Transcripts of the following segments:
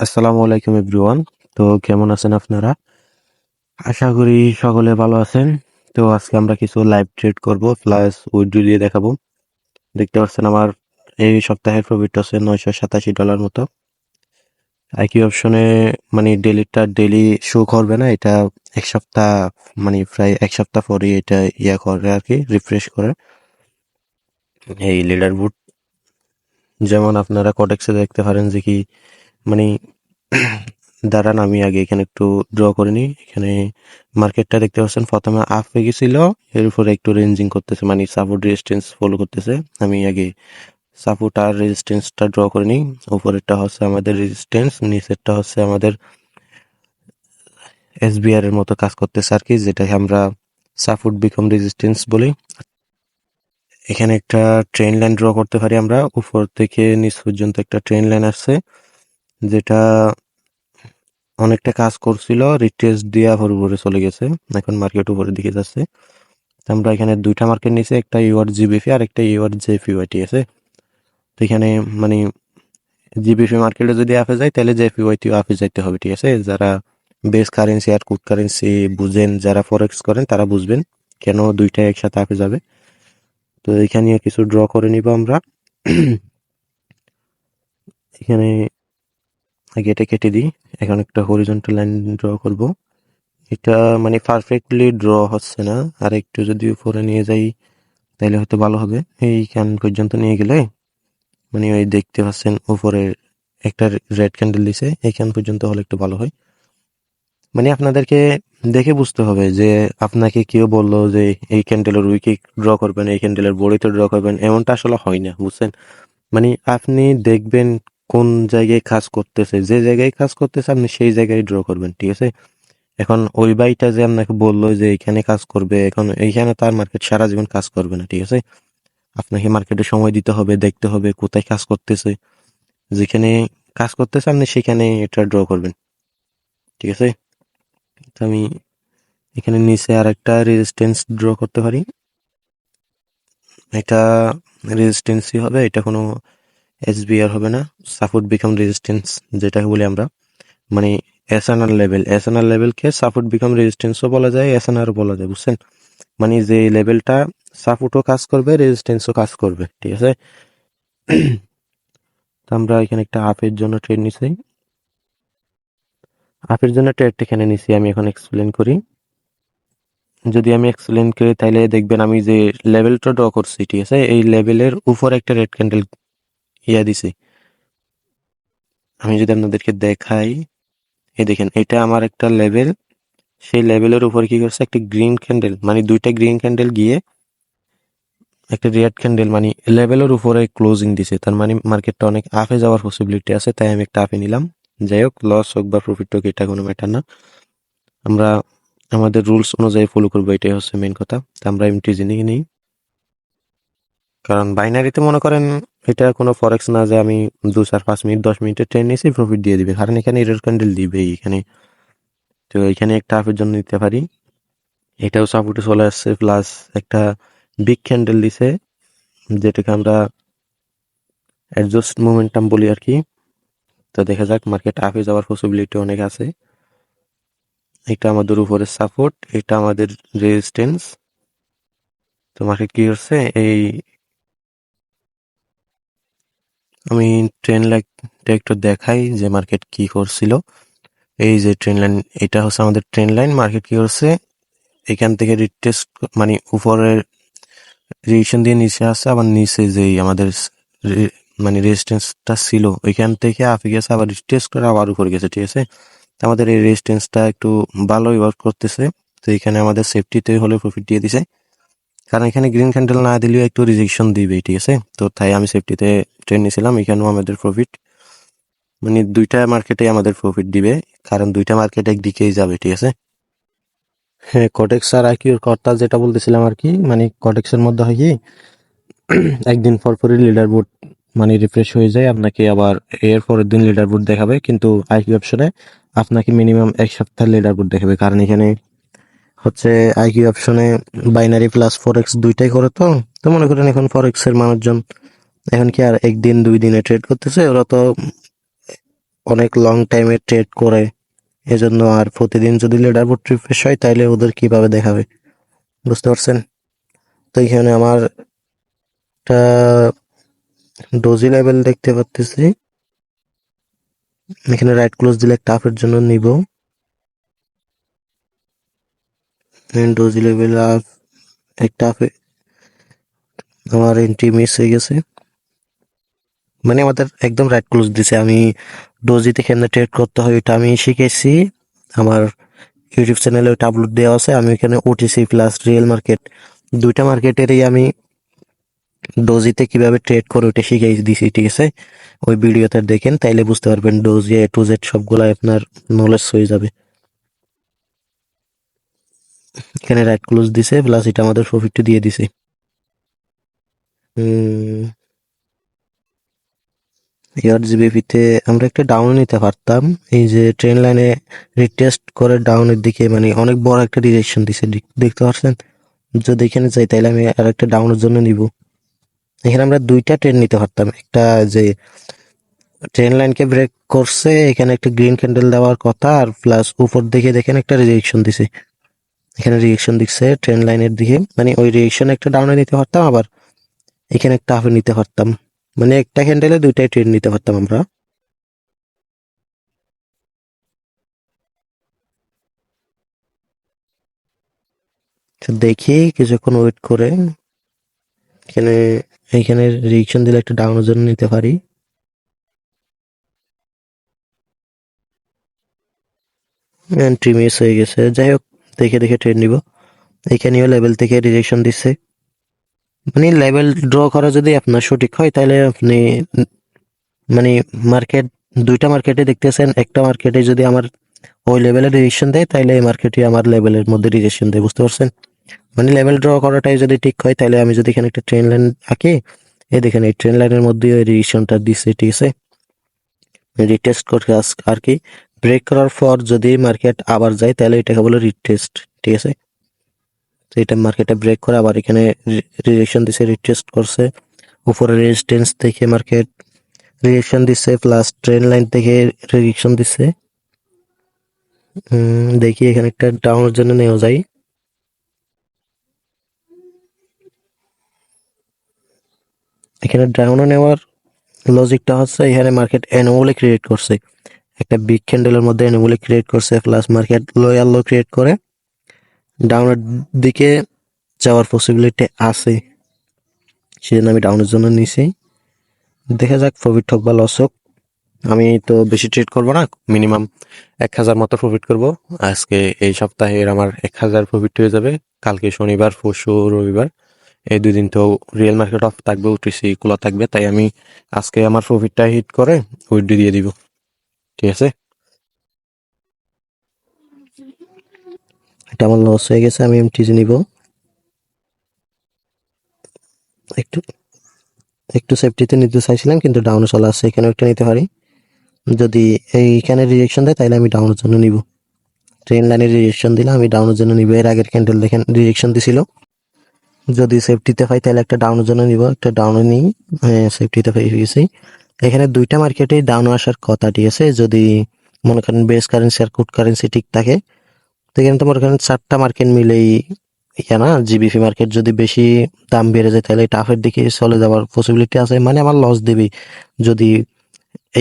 আসসালামু আলাইকুম এভরিওয়ান। তো কেমন আছেন আপনারা? আশা করি সকলে ভালো আছেন। তো আজকে আমরা কিছু লাইভ ট্রেড করব প্লাস উইথড্র দিয়ে দেখাবো। দেখতে পাচ্ছেন আমার এই সপ্তাহের প্রফিট আছে $987 মতো। আইকিউ অপশনে মানে ডেলি শো করবে না, এটা এক সপ্তাহ মানে প্রায় এক সপ্তাহ পরে এটা করে আর কি, রিফ্রেশ করে এই লিডার বুট। যেমন আপনারা কডেক্সে দেখতে পারেন যে কি মানে দাঁড়ান আমি আগে এখানে একটু ড্র করে নিই। এখানে মার্কেটটা দেখতে পাচ্ছেন প্রথমে আপ হয়ে গেছিল, এর উপরে একটু রেঞ্জিং করতেছে, মানে সাপোর্ট রেজিস্ট্যান্স ফলো করতেছে। আমি আগে সাপোর্ট আর রেজিস্ট্যান্সটা ড্র করে নিই। উপরেরটা হচ্ছে আমাদের রেজিস্ট্যান্স, নিচেরটা হচ্ছে আমাদের এসবিআর এর মতো কাজ করতেছে আর কি, যেটাকে আমরা সাপোর্ট বিকম রেজিস্ট্যান্স বলি। এখানে একটা ট্রেন লাইন ড্র করতে পারি আমরা, উপর থেকে নিচ পর্যন্ত একটা ট্রেন লাইন আসছে, যেটা অনেকটা কাজ করছিল, রিটেস্ট দিয়ে আবার উপরে চলে গেছে, এখন মার্কেট উপরের দিকে যাচ্ছে। আমরা এখানে দুইটা মার্কেট নিয়েছি, একটা ইউআর জিবিপি আর একটা ইউআর জেপিওয়াই, ঠিক আছে। তো এখানে মানে জিবিপি মার্কেটে যদি আপে যায় তাহলে জেপিওয়াইটিও আপে যাইতে হবে, ঠিক আছে। যারা বেস কারেন্সি আর কুড কারেন্সি বুঝেন, যারা ফরেক্স করেন তারা বুঝবেন কেন দুইটা একসাথে আপে যাবে। তো এখানে কিছু ড্র করে নিব আমরা। এখানে আগে এটা কেটে দিই, এখন একটা হরিজন্টাল লাইন ড্র করব। এটা মানে পারফেক্টলি ড্র হচ্ছে না, আর একটু যদি উপরে নিয়ে যাই তাহলে হয়তো ভালো হবে। এইখান পর্যন্ত নিয়ে গেলে মানে ওই দেখতে পাচ্ছেন উপরে একটা রেড ক্যান্ডেল দিছে, এইখান পর্যন্ত হলে একটু ভালো হয়। মানে আপনাদেরকে দেখে বুঝতে হবে যে আপনাকে কেউ বললো যে এই ক্যান্ডেলের উইকে ড্র করবেন, এই ক্যান্ডেলের বডিতে ড্র করবেন, এমনটা আসলে হয় না, বুঝছেন। মানে আপনি দেখবেন কোন জায়গায় কাজ করতেছে, যে জায়গায় কাজ করতেছে আপনি সেই জায়গায় ড্র করবেন, ঠিক আছে। এখন ওই বাইটা যে আপনাকে বললো যে এখানে কাজ করবে, এখন এইখানে তার মার্কেট সারা জীবন কাজ করবে না, ঠিক আছে। আপনাকে মার্কেটে সময় দিতে হবে, দেখতে হবে কোথায় কাজ করতেছে, যেখানে কাজ করতেছে আপনি সেখানে এটা ড্র করবেন, ঠিক আছে। তো আমি এখানে নিচে আর একটা রেজিস্ট্যান্স ড্র করতে পারি। এটা রেজিস্ট্যান্সই হবে, এটা কোনো এসবিআর হবে না, সাপোর্ট বিকাম রেজিস্ট্যান্স যেটাকে বলি আমরা। মানে এসএনআর লেভেলকে সাপোর্ট বিকাম রেজিস্ট্যান্সও বলা যায়, এসএনআরও বলা যায়, বুঝছেন। মানে যে লেভেলটা সাপোর্টও কাজ করবে, রেজিস্ট্যান্সও কাজ করবে, ঠিক আছে। তো আমরা এখানে একটা আপের জন্য ট্রেড নিছি, আপের জন্য ট্রেডটা এখানে নিছি। আমি এখন এক্সপ্লেন করি। যদি আমি এক্সপ্লেন করি তাহলে দেখবেন আমি যে লেভেলটা ড্র করছি, ঠিক আছে, এই লেভেলের উপর একটা রেড ক্যান্ডেল দিছি। আমি যদি আপনাদেরকে দেখাই, এই দেখেন এটা আমার একটা লেভেল, সেই লেভেলের উপর কি করছে একটা গ্রিন ক্যান্ডেল, মানে দুইটা গ্রিন ক্যান্ডেল গিয়ে একটা রেড ক্যান্ডেল মানে লেভেলের উপরে ক্লোজিং দিছে। তার মানে মার্কেটটা অনেক আপে যাওয়ার পসিবিলিটি আছে, তাই আমি একটা আপে নিলাম। যাই হোক, লস হোক বা প্রফিট হোক এটা কোনো ম্যাটার না, আমরা আমাদের রুলস অনুযায়ী ফলো করবো, এটাই হচ্ছে মেন কথা। তো আমরা এমটিজি নিয়ে নিই, কারণ বাইনারিতে মনে করেন এটা কোনো ফরেক্স না যে আমি 2 4 5 মিনিট 10 মিনিটের ট্রেন নিয়েছি প্রফিট দিয়ে দিবে, কারণ এখানে এরর ক্যান্ডেল দিবে এখানে। তো এখানে একটা আপের জন্য নিতে পারি, এটাও সাপোর্টে চলে আসছে, প্লাস একটা বিগ ক্যান্ডেল দিছে, যেটাকে আমরা অ্যাডজাস্ট মোমেন্টাম বলি আর কি। তো দেখা যাক, মার্কেট আপে যাওয়ার পসিবিলিটি অনেক আছে। এটা আমাদের উপরে সাপোর্ট, এটা আমাদের রেজিস্ট্যান্স। তো মার্কেট কি করছে, এই আমি ট্রেন লাইনটা একটু দেখাই যে মার্কেট কি করছিল। এই যে ট্রেন লাইন, এটা হচ্ছে আমাদের ট্রেন লাইন। মার্কেট কি করছে, এখান থেকে রিটেস্ট মানে উপরের রিয়েকশন দিয়ে নিচে আসছে, আবার নিচে যেই আমাদের মানে রেজিস্ট্যান্সটা ছিল ওইখান থেকে আপে গেছে, আবার রিটেস্ট করে আবার উপরে গেছে, ঠিক আছে। তো আমাদের এই রেজিস্ট্যান্সটা একটু ভালোই ওয়ার্ক করতেছে। তো এখানে আমাদের সেফটিতে হলে প্রফিট দিয়ে দিছে, কারণ এখানে গ্রিন ক্যান্ডেল না দিলেও একটু রিজেকশন দিবে, ঠিক আছে। তো তাই আমি সেফটিতে ট্রেন নিয়েছিলাম, এখানেও আমাদের প্রফিট, মানে দুইটা মার্কেটে আমাদের প্রফিট দিবে, কারণ দুইটা মার্কেট একদিকেই যাবে, ঠিক আছে। হ্যাঁ, কটেক্স আর আইকিউর কর্তা যেটা বলতেছিলাম আর কি, মানে কটেক্সের মধ্যে হয় কি একদিন পর পরই লিডার বোর্ড মানে রিফ্রেশ হয়ে যায়, আপনাকে আবার এর পরের দিন লিডার বোর্ড দেখাবে, কিন্তু আইকিউ অপশনে আপনাকে মিনিমাম এক সপ্তাহ লিডার বোর্ড দেখাবে, কারণ এখানে হচ্ছে আইকিউ অপশনে বাইনারি প্লাস ফরেক্স দুইটাই করে। তো তো মনে করেন এখন ফরেক্স এর মানুষজন এখন কি আর একদিন 2 দিনে ট্রেড করতেছে, ওরা তো অনেক লং টাইমে ট্রেড করে, এজন্য আর প্রতিদিন যদি লিডার বোর্ড রিফ্রেশ হয় তাইলে ওদের কিভাবে দেখাবে, বুঝতে পারছেন? তো এখানে আমার একটা ডোজি লেভেল দেখতে পাচ্ছি, এখানে রাইট ক্লোজ দিলে টাফের জন্য নিব, ডোজি লেভেল আপ একটা আমার এন্ট্রি মিস হয়ে গেছে, মানে আমাদের একদম রাইট ক্লোজ দিছে। আমি ডোজিতে কেমনে ট্রেড করতে হয় এটা আমি শিখেছি, আমার ইউটিউব চ্যানেলে ওইটা আপলোড দেওয়া আছে। আমি এখানে ওটিসি প্লাস রিয়েল মার্কেট দুইটা মার্কেটেরই আমি ডোজিতে কিভাবে ট্রেড করে ওইটা শিখিয়ে দিছি, ঠিক আছে? ওই ভিডিওতে দেখেন, তাইলে বুঝতে পারবেন ডোজি এ টু জেড সবগুলা আপনার নলেজ হয়ে যাবে। এখানে রাইট ক্লোজ দিছে প্লাস এটা আমাদের প্রফিটটা দিয়ে দিছে। এয়ার জিবিপিতে আমরা একটা ডাউন নিতে পারতাম, এই যে ট্রেন লাইনে রিটেস্ট করে ডাউনের দিকে মানে অনেক বড় একটা ডিরেকশন দিছে, দেখতে পাচ্ছেন? যদি এখানে যাই তাহলে আমি আর একটা ডাউনের জন্য নিব। এখানে আমরা দুইটা ট্রেন নিতে পারতাম, একটা যে ট্রেন লাইনকে ব্রেক করছে এখানে একটা গ্রিন ক্যান্ডেল দেওয়ার কথা, আর প্লাস উপর দিকে দেখেন একটা রিজেকশন দিছে, এখানে রিজেকশন দিচ্ছে ট্রেন লাইনের দিকে, মানে ওই রিজেকশন একটা ডাউনে নিতে পারতাম, আবার এখানে একটা আপে নিতে পারতাম, মানে একটা ক্যান্ডেলে দুইটাই ট্রেন নিতে পারতাম আমরা। তো দেখি কিছুক্ষণ ওয়েট করে এখানে, এইখানে রিজেকশন দিলে একটা ডাউনের জন্য নিতে পারি। এন্ট্রি মিস হয়ে গেছে, যাই হোক দেখে দেখে ট্রেন নিব। এখানেও লেভেল থেকে রিজেকশন দিচ্ছে, মানে লেভেল ড্র করা যদি আপনার সঠিক হয় তাহলে আপনি মানে মার্কেট, দুইটা মার্কেটে দেখতেছেন, একটা মার্কেটে যদি আমার ওই লেভেলের রিজেকশন দেয় তাহলে এই মার্কেটে আমার লেভেলের মধ্যে রিজেকশন দেয়, বুঝতে পারছেন? মানে লেভেল ড্র করাটাই যদি ঠিক হয় তাহলে আমি যদি এখানে একটা ট্রেন লাইন আঁকি, এই দেখেন এই ট্রেন লাইনের মধ্যে ওই রিজেকশনটা দিচ্ছে, ঠিক আছে? রিটেস্ট করে আর কি, ব্রেক করার পর যদি মার্কেট আবার যায় তাহলে এটাকে বলে রিটেস্ট, ঠিক আছে? তো এটা মার্কেটে ব্রেক করে আবার এখানে রিজেকশন দিছে, রিটেস্ট করছে, উপরে রেজিস্ট্যান্স থেকে মার্কেট রিজেকশন দিচ্ছে, প্লাস ট্রেন লাইন থেকে রিজেকশন দিচ্ছে। দেখি এখানে একটা ডাউনের জন্য নেওয়া যায়। এখানে ডাউনে নেওয়ার লজিকটা হচ্ছে এখানে মার্কেট অ্যানোমালি ক্রিয়েট করছে, একটা বিগ ক্যান্ডেলের মধ্যে অ্যানোমালি ক্রিয়েট করছে, প্লাস মার্কেট লোয়ার লো ক্রিয়েট করে ডাউনের দিকে যাওয়ার পসিবিলিটি আছে, সেজন্য আমি ডাউনের জন্য নিছি। দেখা যাক প্রফিট হোক বা লস হোক, আমি তো বেশি ট্রেড করবো না, মিনিমাম 1,000 মতো প্রফিট করব আজকে। এই সপ্তাহের আমার 1,000 প্রফিট হয়ে যাবে, কালকে শনিবার পরশু রবিবার এই 2 দিন তো রিয়েল মার্কেট অফ থাকবে, ওটিসি খোলা থাকবে, তাই আমি আজকে আমার প্রফিটটা হিট করে উইথড্র দিয়ে দিব, ঠিক আছে? এটা আমার লস হয়ে গেছে, আমি এমটিজি নিব। একটু একটু সেফটিতে নিতে চাইছিলাম কিন্তু ডাউনে চলে আসছে, এখানেও একটা নিতে পারি। যদি এইখানে রিজেকশন দেয় তাহলে আমি ডাউনের জন্য নিব, ট্রেন লাইনে রিজেকশন দিলে আমি ডাউনের জন্য নিব। এর আগের ক্যান্ডেল দেখেন রিজেকশন দিছিল, যদি সেফটিতে পাই তাহলে একটা ডাউনের জন্য নিব, একটা ডাউনে নিই। সেফটিতে পেয়ে গেছি। এখানে দুইটা মার্কেটেই ডাউন আসার কথা, ঠিক আছে? যদি মনে করেন বেস কারেন্সি আর কুড কারেন্সি ঠিক থাকে, তো এখানে তো মনে করেন 4টা মার্কেট মিলেই ইয়া না, জিবিপি মার্কেট যদি বেশি দাম বেড়ে যায় তাহলে টাফের দিকে চলে যাওয়ার পসিবিলিটি আছে, মানে আমার লস দিবি যদি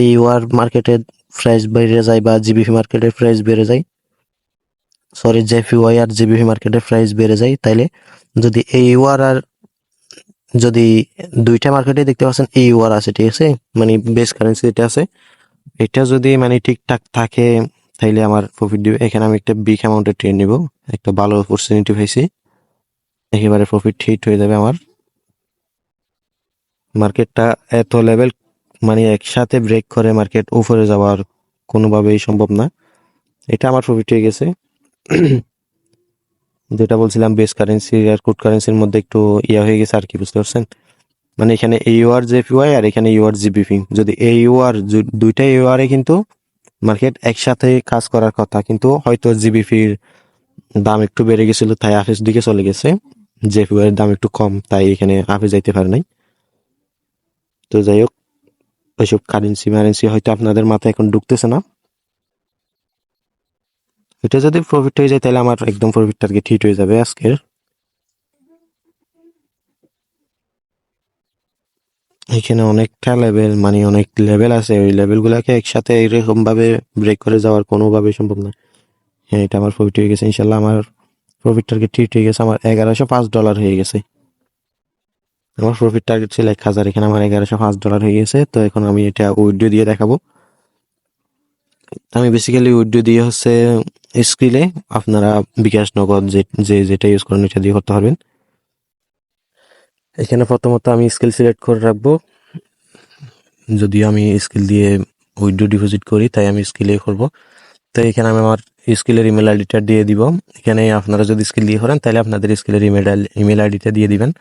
এই ওয়ার মার্কেটের প্রাইস বেড়ে যায় বা জিবিপি মার্কেটের প্রাইস বেড়ে যায়, সরি জেপিওয়াই আর জিবিপি মার্কেটের প্রাইস বেড়ে যায়, তাইলে যদি এই ওয়ার আর যদি দুইটা মার্কেটে দেখতে পাচ্ছেন এই ওয়ার আছে, ঠিক আছে? মানে বেস কারেন্সি এটা আছে, এটা যদি মানে ঠিকঠাক থাকে তাইলে আমার প্রফিট দিবে। এখানে আমি একটা বিগ অ্যামাউন্টের ট্রেড নিব, একটা ভালো অপরচুনিটি পাইছি, একেবারে প্রফিট হিট হয়ে যাবে আমার। মার্কেটটা এত লেভেল মানে একসাথে ব্রেক করে মার্কেট উপরে যাওয়ার কোনোভাবেই সম্ভব না, এটা আমার প্রফিট হয়ে গেছে। যেটা বলছিলাম বেস কারেন্সি আর কুড কারেন্সির মধ্যে একটু ইয়া হয়ে গেছে আর কি, বুঝতে পারছেন? মানে এখানে AUR JPY আর এখানে UR GBP, যদি AUR দুইটা AUR এ কিন্তু মার্কেট একসাথে কাজ করার কথা, কিন্তু হয়তো জিবিপির দাম একটু বেড়ে গেছিল তাই আফেজ দিকে চলে গেছে, জেপিওয়াই এর দাম একটু কম তাই এখানে আফে যাইতে পারে নাই। তো যাই হোক, ওইসব কারেন্সি মারেন্সি হয়তো আপনাদের মাথায় এখন ঢুকতেছে না। এটা যদি প্রফিট হয়ে যায় তাহলে আমার একদম প্রফিট টার্গেট হিট হয়ে যাবে আজকের। এখানে অনেকটা লেভেল, মানে অনেক লেভেল আছে, ওই লেভেলগুলোকে একসাথে এরকম ভাবে ব্রেক করে যাওয়ার কোনোভাবেই সম্ভব না। হ্যাঁ, এটা আমার প্রফিট হয়ে গেছে ইনশাল্লাহ। আমার প্রফিট টার্গেট হিট হয়ে গেছে, আমার $1105 হয়ে গেছে। আমার প্রফিট টার্গেট ছিল 1000, এখানে আমার $1105 হয়ে গেছে। তো এখন আমি এটা উইথড্র দিয়ে দেখাবো। আমি বেসিক্যালি উইথড্র দিয়ে হচ্ছে স্ক্রিলে, আপনারা বিকাশ নগদ যেটা ইউজ করেন এটা দিয়ে করতে পারবেন। এখানে প্রথমত আমি স্কিল সিলেক্ট করে রাখবো, যদিও আমি স্কিল দিয়ে উইথড্র ডিপোজিট করি তাই আমি স্কিলে করব। তো এখানে আমি আমার স্কিলের ইমেল আইডিটা দিয়ে দিব। এখানে আপনারা যদি স্কিল দিয়ে করেন তাহলে আপনাদের স্কিলের ইমেল আইডিটা দিয়ে দিবেন।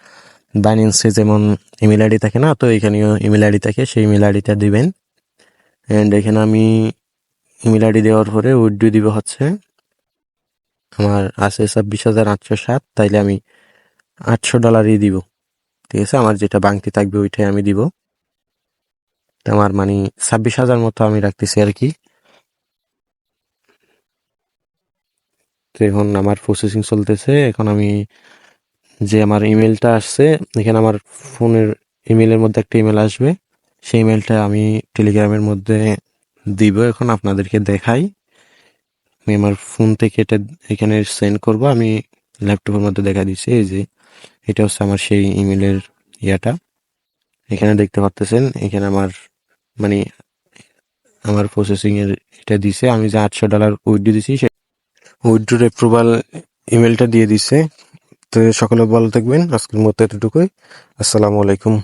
বাইন্যান্সে যেমন ইমেল আইডি থাকে না, তো এখানেও ইমেল আইডি থাকে, সেই ইমেল আইডিটা দিবেন। অ্যান্ড এখানে আমি ইমেল আইডি দেওয়ার পরে উইথড্র দিব হচ্ছে, আমার আছে 26,807, তাইলে আমি $800 দিব। ঠিক আছে, আমার যেটা বাংতি থাকবে ওইটাই আমি দিব। তো আমার মানে 26,000 মতো আমি রাখতেছি আর কি। তো এখন আমার প্রসেসিং চলতেছে। এখন আমি যে আমার ইমেলটা আসছে, এখানে আমার ফোনের ইমেলের মধ্যে একটা ইমেল আসবে, সেই ইমেলটা আমি টেলিগ্রামের মধ্যে দিব। এখন আপনাদেরকে দেখাই, আমি আমার ফোন থেকে এটা এখানে সেন্ড করব। আমি ল্যাপটপের মধ্যে দেখা দিচ্ছি, এই যে এটা হচ্ছে আমার সেই ইমেলের ইয়াটা। এখানে দেখতে পাচ্ছেন, এখানে আমার মানে আমার প্রসেসিং এর এটা দিছে। আমি যে $800 উইথড্র দিছি, সেই উইথড্র অ্যাপ্রুভাল ইমেলটা দিয়ে দিছে। তো সকলে ভালো থাকবেন, আজকের মতো এতটুকুই। আসসালামু আলাইকুম।